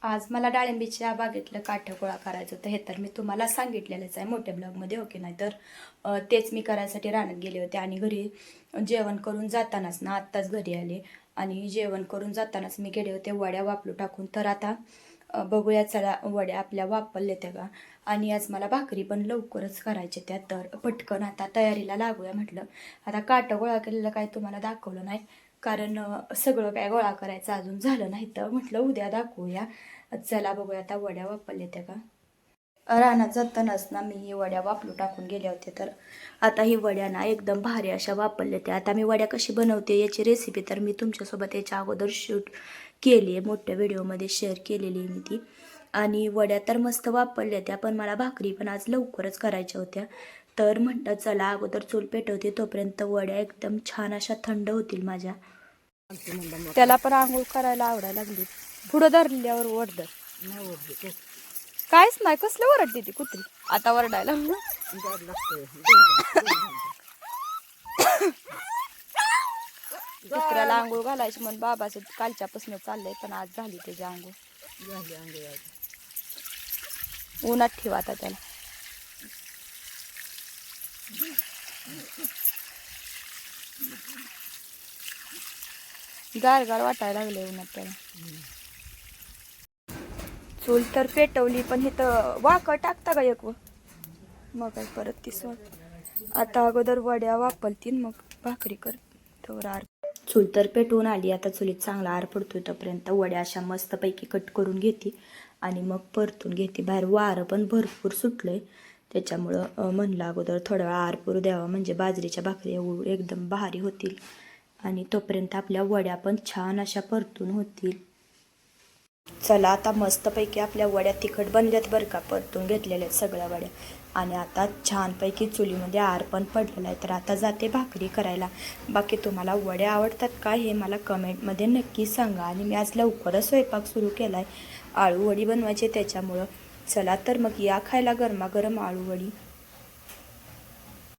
आज मला डाळिंबीच्या बागेतलं काठं गोळा करायचं होतं. हे तर मी तुम्हाला सांगितलेलंच आहे मोठ्या ब्लॉगमध्ये, हो की नाही. तर तेच मी करायसाठी रानात गेले होते आणि घरी जेवण करून जातानाच ना आत्ताच घरी आले आणि जेवण करून जातानाच मी गेले होते वड्या वापलू टाकून. तर आता बघूया चला वड्या आपल्या वापरल्या त्या का. आणि आज मला भाकरी पण लवकरच करायचे त्या, तर पटकन आता तयारीला लागूया म्हटलं. आता काठं गोळा केलेलं काय तुम्हाला दाखवलं नाही, कारण सगळं काय गोळा करायचं अजून झालं नाही. तर म्हटलं उद्या दाखवूया. चला बघूया आता वड्या वापरल्या त्या का. रानात जातानाच ना मी ही वड्या वापरू टाकून गेले होते. तर आता ही वड्या ना एकदम भारी अशा वापरल्या त्या. आता मी वड्या कशी बनवते याची रेसिपी तर मी तुमच्यासोबत याच्या अगोदर शूट केली आहे, मोठ्या व्हिडिओमध्ये शेअर केलेली आहे मी ती. आणि वड्या तर मस्त वापरल्या त्या, पण मला भाकरी पण आज लवकरच करायच्या होत्या. तर म्हटलं चला अगोदर चूल पेटवते, तोपर्यंत वड्या एकदम छान अशा थंड होतील माझ्या. त्याला पण आंघोळ करायला आवडायला लागली. पुढं धरल्यावर ओरडत कायच नाही, कसलं ओरडते ती कुत्री आता ओरडायला. कुत्र्याला आंघोळ घालायची म्हणून बाबाचं कालच्यापासून चाललंय, पण आज झाली त्याची आंघोळ. उन्हात ठेवा आता त्याला. गार गार वाटायला लागले उन्हात त्याला. चूल तर पेटवली, पण हे तर वाकं टाकता का एक मग काय परत ती आता अगोदर वड्या वापरतील मग भाकरी कर तर आर. चूल तर पेटवून आली, आता चुलीत चांगला आर पडतोय तोपर्यंत वड्या अशा मस्तपैकी कट करून घेते आणि मग परतून घेते. बाहेर वारं पण भरपूर सुटलंय, त्याच्यामुळं म्हणलं अगोदर थोडा वेळा आर पडू द्यावा, म्हणजे बाजरीच्या भाकरी एकदम भारी होतील आणि तोपर्यंत आपल्या वड्या पण छान अशा परतून होतील. चला आता मस्तपैकी आपल्या वड्या तिखट बनल्यात बरं का, परतून घेतलेल्या आहेत सगळ्या वड्या. आणि आता छानपैकी चुलीमध्ये आर पण पडलेला आहे. तर आता जाते भाकरी करायला. बाकी तुम्हाला वड्या आवडतात का हे मला कमेंटमध्ये नक्की सांगा. आणि मी आज लवकरच स्वयंपाक सुरू केला आहे, आळूवडी बनवायची त्याच्यामुळं. चला तर मग या खायला गरमागरम आळूवडी.